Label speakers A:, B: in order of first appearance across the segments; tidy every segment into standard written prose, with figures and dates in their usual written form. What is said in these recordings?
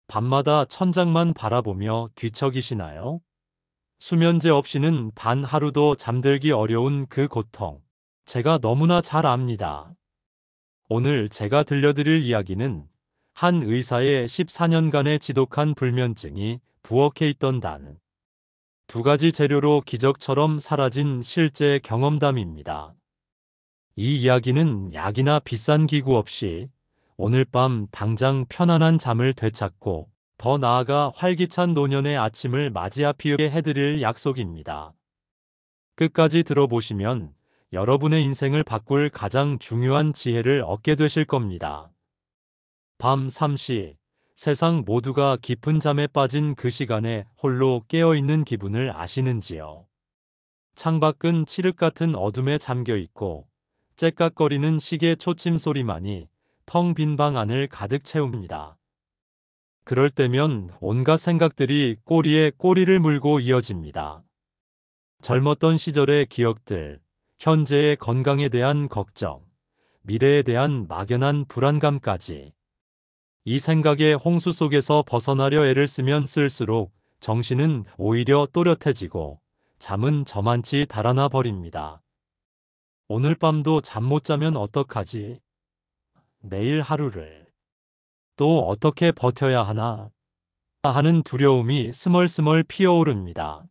A: 밤마다 천장만 바라보며 뒤척이시나요? 수면제 없이는 단 하루도 잠들기 어려운 그 고통. 제가 너무나 잘 압니다. 오늘 제가 들려드릴 이야기는 한 의사의 14년간의 지독한 불면증이 부엌에 있던 단 두 가지 재료로 기적처럼 사라진 실제 경험담입니다. 이 이야기는 약이나 비싼 기구 없이 오늘 밤 당장 편안한 잠을 되찾고 더 나아가 활기찬 노년의 아침을 맞이하게 해드릴 약속입니다. 끝까지 들어보시면 여러분의 인생을 바꿀 가장 중요한 지혜를 얻게 되실 겁니다. 밤 3시, 세상 모두가 깊은 잠에 빠진 그 시간에 홀로 깨어있는 기분을 아시는지요? 창밖은 칠흑 같은 어둠에 잠겨 있고 째깍거리는 시계 초침 소리만이 텅 빈 방 안을 가득 채웁니다. 그럴 때면 온갖 생각들이 꼬리에 꼬리를 물고 이어집니다. 젊었던 시절의 기억들, 현재의 건강에 대한 걱정, 미래에 대한 막연한 불안감까지. 이 생각의 홍수 속에서 벗어나려 애를 쓰면 쓸수록 정신은 오히려 또렷해지고 잠은 저만치 달아나 버립니다. 오늘 밤도 잠 못 자면 어떡하지? 내일 하루를 또 어떻게 버텨야 하나? 하는 두려움이 스멀스멀 피어오릅니다.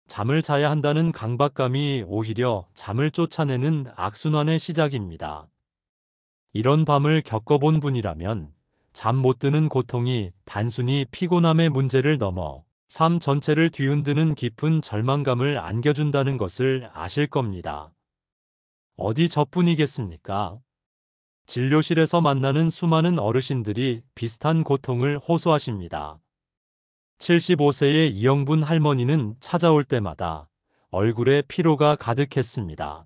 A: 잠을 자야 한다는 강박감이 오히려 잠을 쫓아내는 악순환의 시작입니다. 이런 밤을 겪어본 분이라면 잠 못 드는 고통이 단순히 피곤함의 문제를 넘어 삶 전체를 뒤흔드는 깊은 절망감을 안겨준다는 것을 아실 겁니다. 어디 저뿐이겠습니까? 진료실에서 만나는 수많은 어르신들이 비슷한 고통을 호소하십니다. 75세의 이영분 할머니는 찾아올 때마다 얼굴에 피로가 가득했습니다.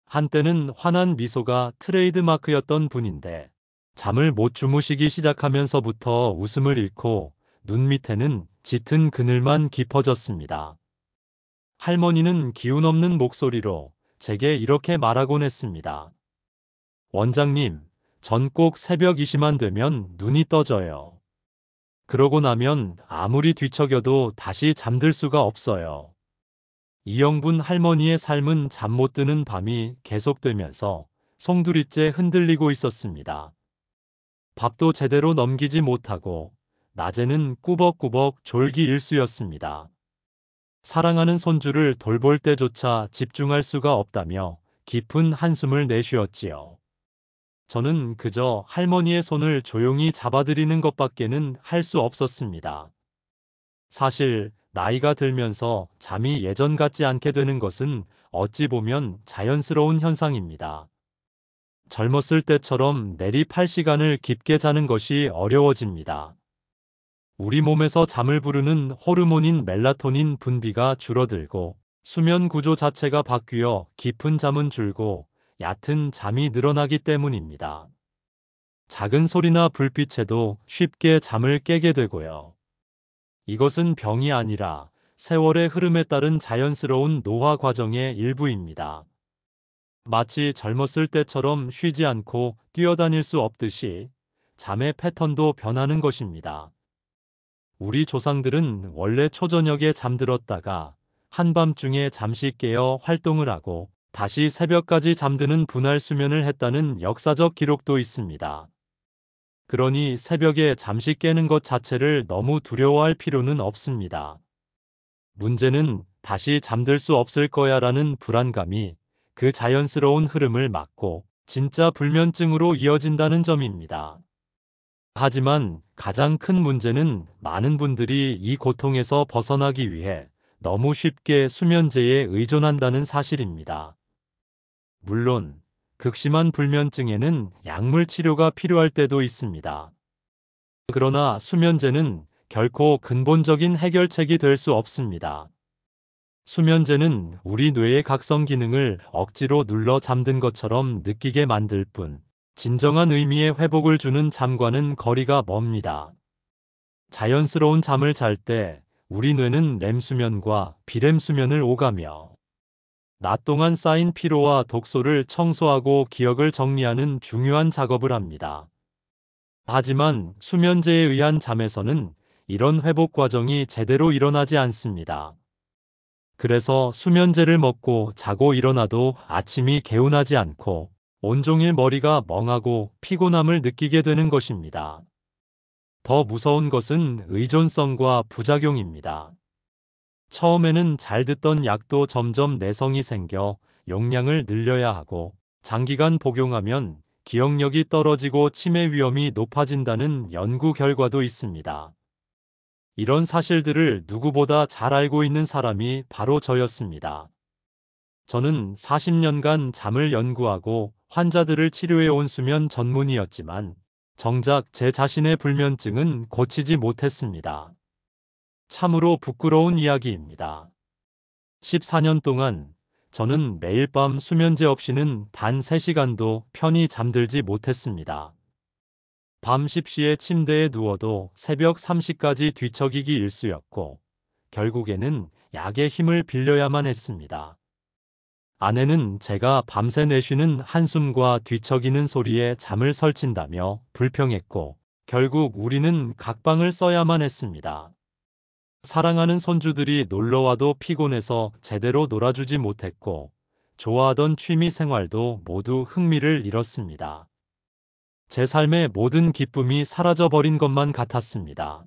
A: 한때는 환한 미소가 트레이드마크였던 분인데 잠을 못 주무시기 시작하면서부터 웃음을 잃고 눈 밑에는 짙은 그늘만 깊어졌습니다. 할머니는 기운 없는 목소리로 제게 이렇게 말하곤 했습니다. 원장님, 전 꼭 새벽 2시만 되면 눈이 떠져요. 그러고 나면 아무리 뒤척여도 다시 잠들 수가 없어요. 이영분 할머니의 삶은 잠 못 드는 밤이 계속되면서 송두리째 흔들리고 있었습니다. 밥도 제대로 넘기지 못하고 낮에는 꾸벅꾸벅 졸기 일쑤였습니다. 사랑하는 손주를 돌볼 때조차 집중할 수가 없다며 깊은 한숨을 내쉬었지요. 저는 그저 할머니의 손을 조용히 잡아드리는 것밖에는 할 수 없었습니다. 사실 나이가 들면서 잠이 예전 같지 않게 되는 것은 어찌 보면 자연스러운 현상입니다. 젊었을 때처럼 내리 8시간을 깊게 자는 것이 어려워집니다. 우리 몸에서 잠을 부르는 호르몬인 멜라토닌 분비가 줄어들고 수면 구조 자체가 바뀌어 깊은 잠은 줄고 얕은 잠이 늘어나기 때문입니다. 작은 소리나 불빛에도 쉽게 잠을 깨게 되고요. 이것은 병이 아니라 세월의 흐름에 따른 자연스러운 노화 과정의 일부입니다. 마치 젊었을 때처럼 쉬지 않고 뛰어다닐 수 없듯이 잠의 패턴도 변하는 것입니다. 우리 조상들은 원래 초저녁에 잠들었다가 한밤중에 잠시 깨어 활동을 하고 다시 새벽까지 잠드는 분할 수면을 했다는 역사적 기록도 있습니다. 그러니 새벽에 잠시 깨는 것 자체를 너무 두려워할 필요는 없습니다. 문제는 다시 잠들 수 없을 거야라는 불안감이 그 자연스러운 흐름을 막고 진짜 불면증으로 이어진다는 점입니다. 하지만 가장 큰 문제는 많은 분들이 이 고통에서 벗어나기 위해 너무 쉽게 수면제에 의존한다는 사실입니다. 물론 극심한 불면증에는 약물 치료가 필요할 때도 있습니다. 그러나 수면제는 결코 근본적인 해결책이 될 수 없습니다. 수면제는 우리 뇌의 각성 기능을 억지로 눌러 잠든 것처럼 느끼게 만들 뿐, 진정한 의미의 회복을 주는 잠과는 거리가 멉니다. 자연스러운 잠을 잘 때 우리 뇌는 렘수면과 비렘수면을 오가며 낮 동안 쌓인 피로와 독소를 청소하고 기억을 정리하는 중요한 작업을 합니다. 하지만 수면제에 의한 잠에서는 이런 회복 과정이 제대로 일어나지 않습니다. 그래서 수면제를 먹고 자고 일어나도 아침이 개운하지 않고 온종일 머리가 멍하고 피곤함을 느끼게 되는 것입니다. 더 무서운 것은 의존성과 부작용입니다. 처음에는 잘 듣던 약도 점점 내성이 생겨 용량을 늘려야 하고 장기간 복용하면 기억력이 떨어지고 치매 위험이 높아진다는 연구 결과도 있습니다. 이런 사실들을 누구보다 잘 알고 있는 사람이 바로 저였습니다. 저는 40년간 잠을 연구하고 환자들을 치료해온 수면 전문의였지만 정작 제 자신의 불면증은 고치지 못했습니다. 참으로 부끄러운 이야기입니다. 14년 동안 저는 매일 밤 수면제 없이는 단 3시간도 편히 잠들지 못했습니다. 밤 10시에 침대에 누워도 새벽 3시까지 뒤척이기 일쑤였고 결국에는 약의 힘을 빌려야만 했습니다. 아내는 제가 밤새 내쉬는 한숨과 뒤척이는 소리에 잠을 설친다며 불평했고 결국 우리는 각방을 써야만 했습니다. 사랑하는 손주들이 놀러와도 피곤해서 제대로 놀아주지 못했고 좋아하던 취미 생활도 모두 흥미를 잃었습니다. 제 삶의 모든 기쁨이 사라져버린 것만 같았습니다.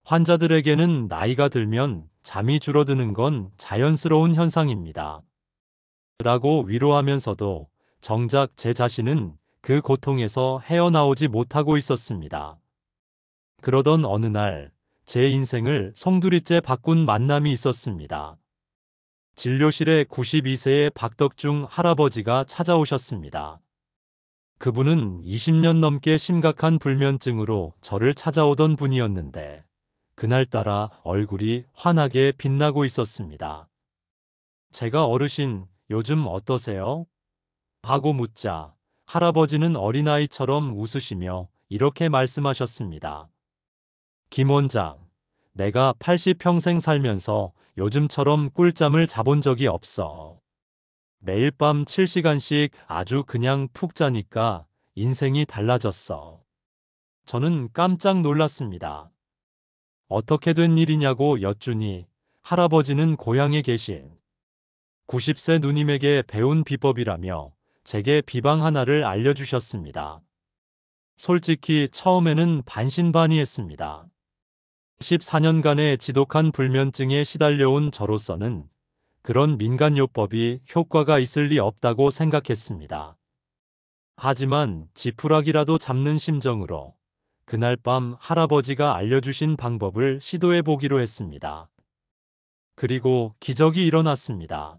A: 환자들에게는 나이가 들면 잠이 줄어드는 건 자연스러운 현상입니다. 라고 위로하면서도 정작 제 자신은 그 고통에서 헤어나오지 못하고 있었습니다. 그러던 어느 날 제 인생을 송두리째 바꾼 만남이 있었습니다. 진료실에 92세의 박덕중 할아버지가 찾아오셨습니다. 그분은 20년 넘게 심각한 불면증으로 저를 찾아오던 분이었는데 그날따라 얼굴이 환하게 빛나고 있었습니다. 제가 어르신, 요즘 어떠세요? 하고 묻자 할아버지는 어린아이처럼 웃으시며 이렇게 말씀하셨습니다. 김 원장, 내가 80평생 살면서 요즘처럼 꿀잠을 자본 적이 없어. 매일 밤 7시간씩 아주 그냥 푹 자니까 인생이 달라졌어. 저는 깜짝 놀랐습니다. 어떻게 된 일이냐고 여쭈니 할아버지는 고향에 계신 90세 누님에게 배운 비법이라며 제게 비방 하나를 알려주셨습니다. 솔직히 처음에는 반신반의했습니다. 14년간의 지독한 불면증에 시달려온 저로서는 그런 민간요법이 효과가 있을 리 없다고 생각했습니다. 하지만 지푸라기라도 잡는 심정으로 그날 밤 할아버지가 알려주신 방법을 시도해 보기로 했습니다. 그리고 기적이 일어났습니다.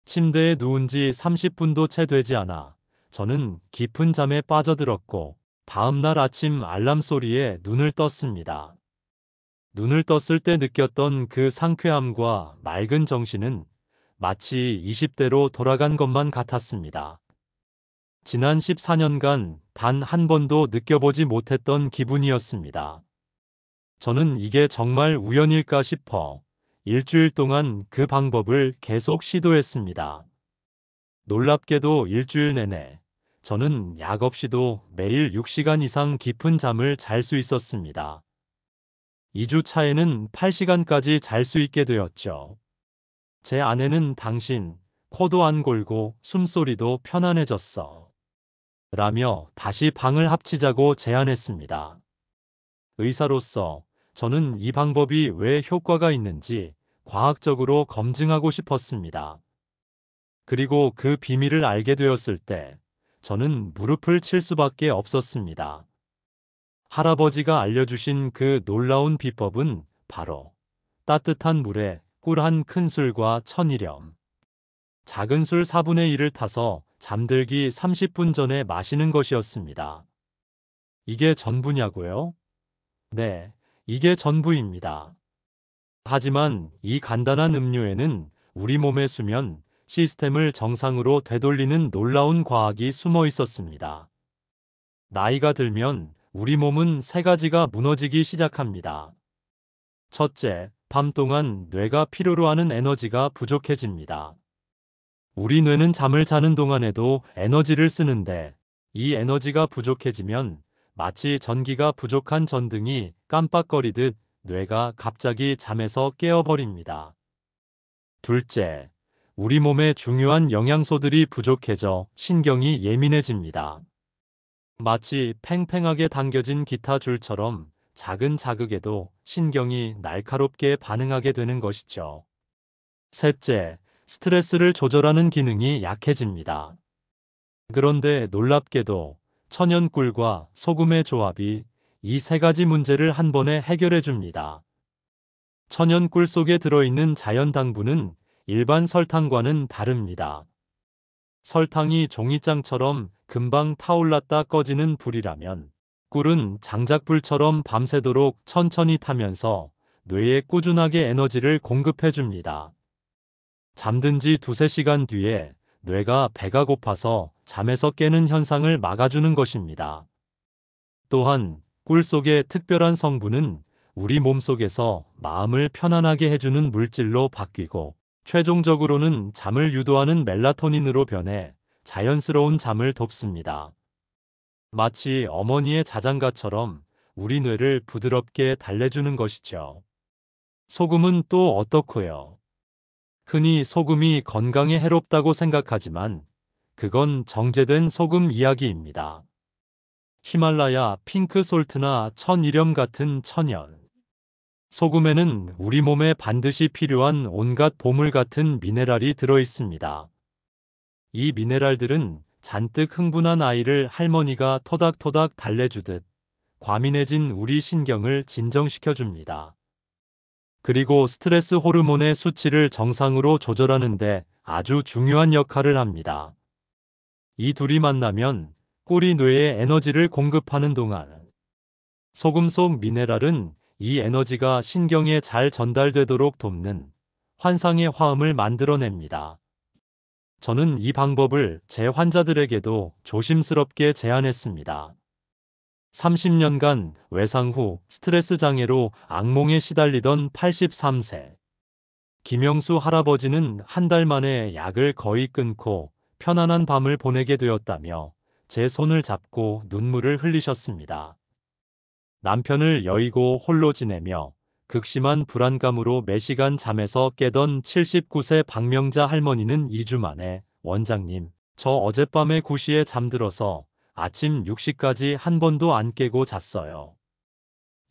A: 침대에 누운 지 30분도 채 되지 않아 저는 깊은 잠에 빠져들었고 다음날 아침 알람 소리에 눈을 떴습니다. 눈을 떴을 때 느꼈던 그 상쾌함과 맑은 정신은 마치 20대로 돌아간 것만 같았습니다. 지난 14년간 단 한 번도 느껴보지 못했던 기분이었습니다. 저는 이게 정말 우연일까 싶어 일주일 동안 그 방법을 계속 시도했습니다. 놀랍게도 일주일 내내 저는 약 없이도 매일 6시간 이상 깊은 잠을 잘 수 있었습니다. 2주 차에는 8시간까지 잘 수 있게 되었죠. 제 아내는 당신, 코도 안 골고 숨소리도 편안해졌어. 라며 다시 방을 합치자고 제안했습니다. 의사로서 저는 이 방법이 왜 효과가 있는지 과학적으로 검증하고 싶었습니다. 그리고 그 비밀을 알게 되었을 때 저는 무릎을 칠 수밖에 없었습니다. 할아버지가 알려주신 그 놀라운 비법은 바로 따뜻한 물에 꿀 한 큰술과 천일염, 작은 술 4분의 1을 타서 잠들기 30분 전에 마시는 것이었습니다. 이게 전부냐고요? 네, 이게 전부입니다. 하지만 이 간단한 음료에는 우리 몸의 수면 시스템을 정상으로 되돌리는 놀라운 과학이 숨어 있었습니다. 나이가 들면 우리 몸은 세 가지가 무너지기 시작합니다. 첫째, 밤 동안 뇌가 필요로 하는 에너지가 부족해집니다. 우리 뇌는 잠을 자는 동안에도 에너지를 쓰는데 이 에너지가 부족해지면 마치 전기가 부족한 전등이 깜빡거리듯 뇌가 갑자기 잠에서 깨어버립니다. 둘째, 우리 몸에 중요한 영양소들이 부족해져 신경이 예민해집니다. 마치 팽팽하게 당겨진 기타 줄처럼 작은 자극에도 신경이 날카롭게 반응하게 되는 것이죠. 셋째, 스트레스를 조절하는 기능이 약해집니다. 그런데 놀랍게도 천연꿀과 소금의 조합이 이 세 가지 문제를 한 번에 해결해 줍니다. 천연꿀 속에 들어있는 자연 당분은 일반 설탕과는 다릅니다. 설탕이 종이장처럼 금방 타올랐다 꺼지는 불이라면 꿀은 장작불처럼 밤새도록 천천히 타면서 뇌에 꾸준하게 에너지를 공급해 줍니다. 잠든 지 두세 시간 뒤에 뇌가 배가 고파서 잠에서 깨는 현상을 막아주는 것입니다. 또한 꿀 속의 특별한 성분은 우리 몸속에서 마음을 편안하게 해주는 물질로 바뀌고 최종적으로는 잠을 유도하는 멜라토닌으로 변해 자연스러운 잠을 돕습니다. 마치 어머니의 자장가처럼 우리 뇌를 부드럽게 달래주는 것이죠. 소금은 또 어떻고요? 흔히 소금이 건강에 해롭다고 생각하지만 그건 정제된 소금 이야기입니다. 히말라야 핑크솔트나 천일염 같은 천연 소금에는 우리 몸에 반드시 필요한 온갖 보물 같은 미네랄이 들어 있습니다. 이 미네랄들은 잔뜩 흥분한 아이를 할머니가 토닥토닥 달래주듯 과민해진 우리 신경을 진정시켜 줍니다. 그리고 스트레스 호르몬의 수치를 정상으로 조절하는데 아주 중요한 역할을 합니다. 이 둘이 만나면 꿀이 뇌에 에너지를 공급하는 동안 소금 속 미네랄은 이 에너지가 신경에 잘 전달되도록 돕는 환상의 화음을 만들어냅니다. 저는 이 방법을 제 환자들에게도 조심스럽게 제안했습니다. 30년간 외상 후 스트레스 장애로 악몽에 시달리던 83세 김영수 할아버지는 한 달 만에 약을 거의 끊고 편안한 밤을 보내게 되었다며 제 손을 잡고 눈물을 흘리셨습니다. 남편을 여의고 홀로 지내며 극심한 불안감으로 매시간 잠에서 깨던 79세 박명자 할머니는 2주 만에 원장님, 저 어젯밤에 9시에 잠들어서 아침 6시까지 한 번도 안 깨고 잤어요.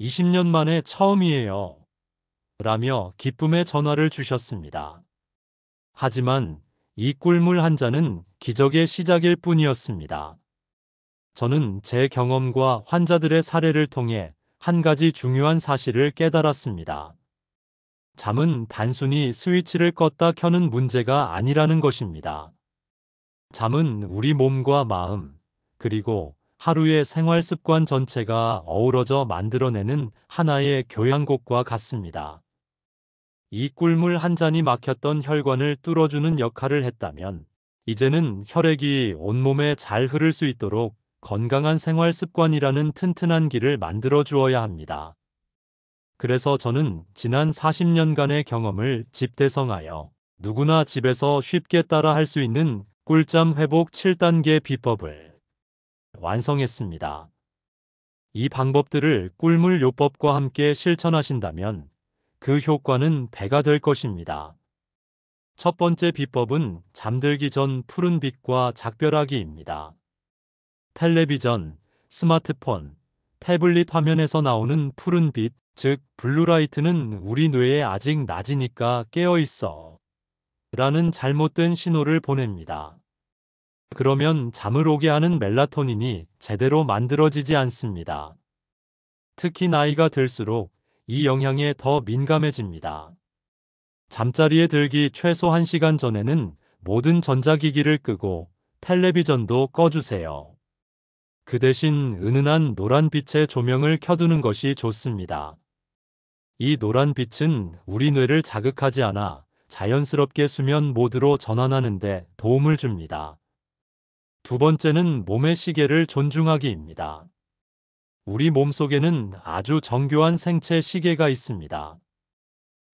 A: 20년 만에 처음이에요. 라며 기쁨의 전화를 주셨습니다. 하지만 이 꿀물 한 잔은 기적의 시작일 뿐이었습니다. 저는 제 경험과 환자들의 사례를 통해 한 가지 중요한 사실을 깨달았습니다. 잠은 단순히 스위치를 껐다 켜는 문제가 아니라는 것입니다. 잠은 우리 몸과 마음, 그리고 하루의 생활 습관 전체가 어우러져 만들어내는 하나의 교향곡과 같습니다. 이 꿀물 한 잔이 막혔던 혈관을 뚫어주는 역할을 했다면, 이제는 혈액이 온몸에 잘 흐를 수 있도록 건강한 생활 습관이라는 튼튼한 길을 만들어 주어야 합니다. 그래서 저는 지난 40년간의 경험을 집대성하여 누구나 집에서 쉽게 따라 할 수 있는 꿀잠 회복 7단계 비법을 완성했습니다. 이 방법들을 꿀물 요법과 함께 실천하신다면 그 효과는 배가 될 것입니다. 첫 번째 비법은 잠들기 전 푸른 빛과 작별하기입니다. 텔레비전, 스마트폰, 태블릿 화면에서 나오는 푸른 빛, 즉 블루라이트는 우리 뇌에 아직 낮이니까 깨어있어 라는 잘못된 신호를 보냅니다. 그러면 잠을 오게 하는 멜라토닌이 제대로 만들어지지 않습니다. 특히 나이가 들수록 이 영향에 더 민감해집니다. 잠자리에 들기 최소 1시간 전에는 모든 전자기기를 끄고 텔레비전도 꺼주세요. 그 대신 은은한 노란빛의 조명을 켜두는 것이 좋습니다. 이 노란빛은 우리 뇌를 자극하지 않아 자연스럽게 수면 모드로 전환하는 데 도움을 줍니다. 두 번째는 몸의 시계를 존중하기입니다. 우리 몸속에는 아주 정교한 생체 시계가 있습니다.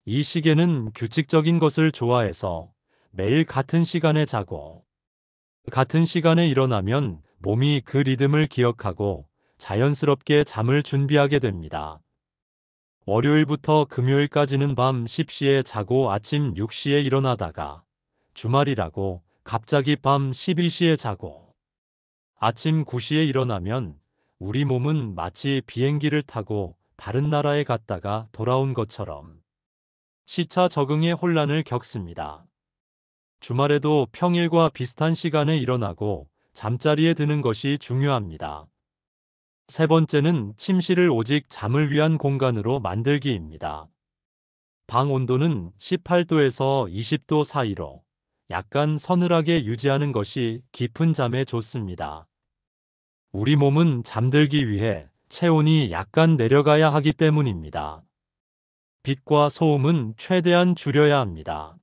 A: 이 시계는 규칙적인 것을 좋아해서 매일 같은 시간에 자고 같은 시간에 일어나면 몸이 그 리듬을 기억하고 자연스럽게 잠을 준비하게 됩니다. 월요일부터 금요일까지는 밤 10시에 자고 아침 6시에 일어나다가 주말이라고 갑자기 밤 12시에 자고 아침 9시에 일어나면 우리 몸은 마치 비행기를 타고 다른 나라에 갔다가 돌아온 것처럼 시차 적응에 혼란을 겪습니다. 주말에도 평일과 비슷한 시간에 일어나고 잠자리에 드는 것이 중요합니다. 세 번째는 침실을 오직 잠을 위한 공간으로 만들기입니다. 방 온도는 18도에서 20도 사이로 약간 서늘하게 유지하는 것이 깊은 잠에 좋습니다. 우리 몸은 잠들기 위해 체온이 약간 내려가야 하기 때문입니다. 빛과 소음은 최대한 줄여야 합니다.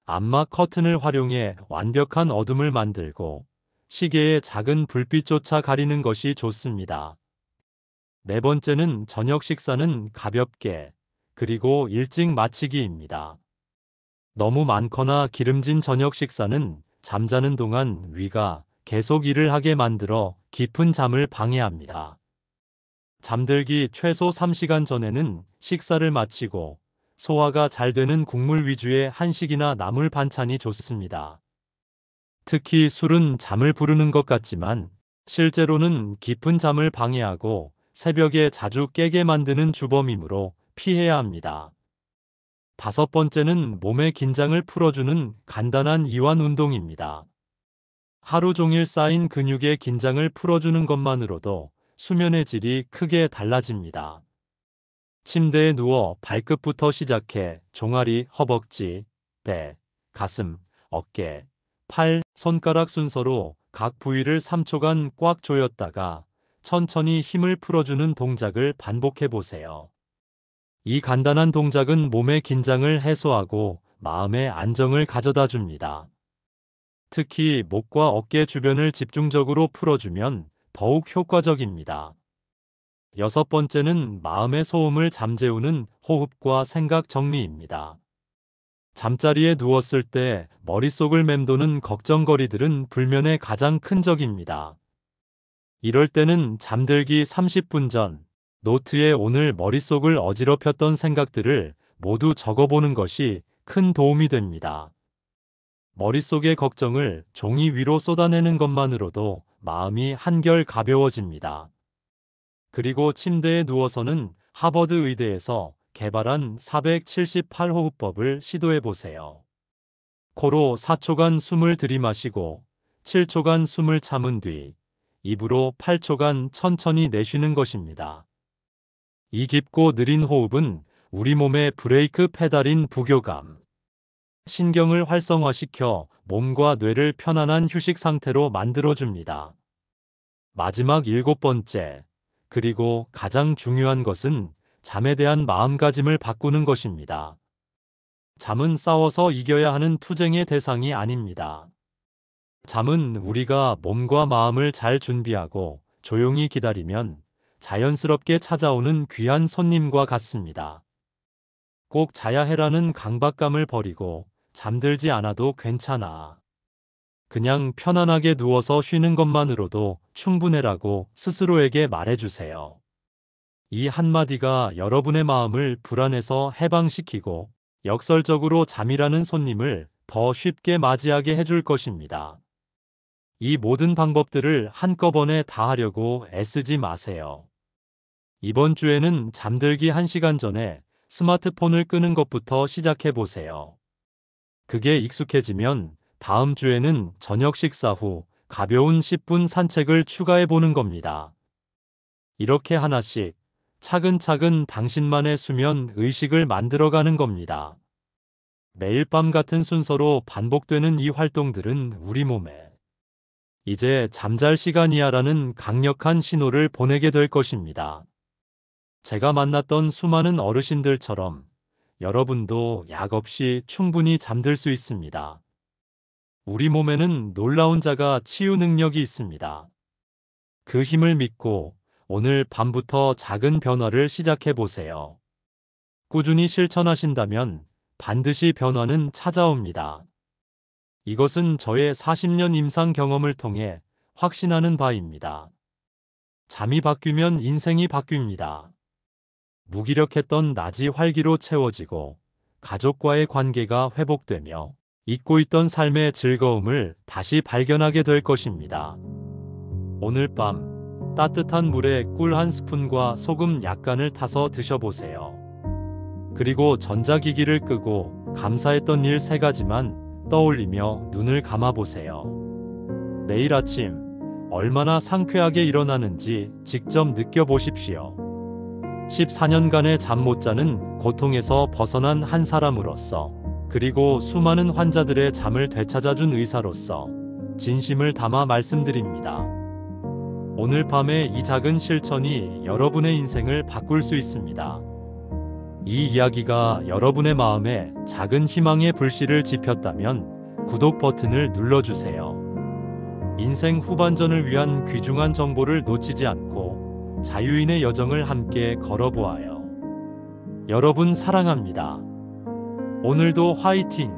A: 암막 커튼을 활용해 완벽한 어둠을 만들고 시계의 작은 불빛조차 가리는 것이 좋습니다. 네 번째는 저녁 식사는 가볍게 그리고 일찍 마치기입니다. 너무 많거나 기름진 저녁 식사는 잠자는 동안 위가 계속 일을 하게 만들어 깊은 잠을 방해합니다. 잠들기 최소 3시간 전에는 식사를 마치고 소화가 잘 되는 국물 위주의 한식이나 나물 반찬이 좋습니다. 특히 술은 잠을 부르는 것 같지만 실제로는 깊은 잠을 방해하고 새벽에 자주 깨게 만드는 주범이므로 피해야 합니다. 다섯 번째는 몸의 긴장을 풀어주는 간단한 이완 운동입니다. 하루 종일 쌓인 근육의 긴장을 풀어주는 것만으로도 수면의 질이 크게 달라집니다. 침대에 누워 발끝부터 시작해 종아리, 허벅지, 배, 가슴, 어깨, 팔, 손가락 순서로 각 부위를 3초간 꽉 조였다가 천천히 힘을 풀어주는 동작을 반복해 보세요. 이 간단한 동작은 몸의 긴장을 해소하고 마음의 안정을 가져다 줍니다. 특히 목과 어깨 주변을 집중적으로 풀어주면 더욱 효과적입니다. 여섯 번째는 마음의 소음을 잠재우는 호흡과 생각 정리입니다. 잠자리에 누웠을 때 머릿속을 맴도는 걱정거리들은 불면의 가장 큰 적입니다. 이럴 때는 잠들기 30분 전 노트에 오늘 머릿속을 어지럽혔던 생각들을 모두 적어보는 것이 큰 도움이 됩니다. 머릿속의 걱정을 종이 위로 쏟아내는 것만으로도 마음이 한결 가벼워집니다. 그리고 침대에 누워서는 하버드 의대에서 개발한 478호흡법을 시도해 보세요. 코로 4초간 숨을 들이마시고 7초간 숨을 참은 뒤 입으로 8초간 천천히 내쉬는 것입니다. 이 깊고 느린 호흡은 우리 몸의 브레이크 페달인 부교감, 신경을 활성화시켜 몸과 뇌를 편안한 휴식 상태로 만들어줍니다. 마지막 일곱 번째, 그리고 가장 중요한 것은 잠에 대한 마음가짐을 바꾸는 것입니다. 잠은 싸워서 이겨야 하는 투쟁의 대상이 아닙니다. 잠은 우리가 몸과 마음을 잘 준비하고 조용히 기다리면 자연스럽게 찾아오는 귀한 손님과 같습니다. 꼭 자야 해라는 강박감을 버리고 잠들지 않아도 괜찮아. 그냥 편안하게 누워서 쉬는 것만으로도 충분해라고 스스로에게 말해주세요. 이 한마디가 여러분의 마음을 불안에서 해방시키고 역설적으로 잠이라는 손님을 더 쉽게 맞이하게 해줄 것입니다. 이 모든 방법들을 한꺼번에 다 하려고 애쓰지 마세요. 이번 주에는 잠들기 1시간 전에 스마트폰을 끄는 것부터 시작해 보세요. 그게 익숙해지면 다음 주에는 저녁 식사 후 가벼운 10분 산책을 추가해 보는 겁니다. 이렇게 하나씩 차근차근 당신만의 수면 의식을 만들어가는 겁니다. 매일 밤 같은 순서로 반복되는 이 활동들은 우리 몸에 이제 잠잘 시간이야라는 강력한 신호를 보내게 될 것입니다. 제가 만났던 수많은 어르신들처럼 여러분도 약 없이 충분히 잠들 수 있습니다. 우리 몸에는 놀라운 자가 치유 능력이 있습니다. 그 힘을 믿고 오늘 밤부터 작은 변화를 시작해 보세요. 꾸준히 실천하신다면 반드시 변화는 찾아옵니다. 이것은 저의 40년 임상 경험을 통해 확신하는 바입니다. 잠이 바뀌면 인생이 바뀝니다. 무기력했던 낮이 활기로 채워지고 가족과의 관계가 회복되며 잊고 있던 삶의 즐거움을 다시 발견하게 될 것입니다. 오늘 밤 따뜻한 물에 꿀 한 스푼과 소금 약간을 타서 드셔보세요. 그리고 전자기기를 끄고 감사했던 일 3가지만 떠올리며 눈을 감아보세요. 내일 아침 얼마나 상쾌하게 일어나는지 직접 느껴보십시오. 14년간의 잠 못 자는 고통에서 벗어난 한 사람으로서, 그리고 수많은 환자들의 잠을 되찾아준 의사로서 진심을 담아 말씀드립니다. 오늘 밤의 이 작은 실천이 여러분의 인생을 바꿀 수 있습니다. 이 이야기가 여러분의 마음에 작은 희망의 불씨를 지폈다면 구독 버튼을 눌러주세요. 인생 후반전을 위한 귀중한 정보를 놓치지 않고 자유인의 여정을 함께 걸어보아요. 여러분 사랑합니다. 오늘도 화이팅!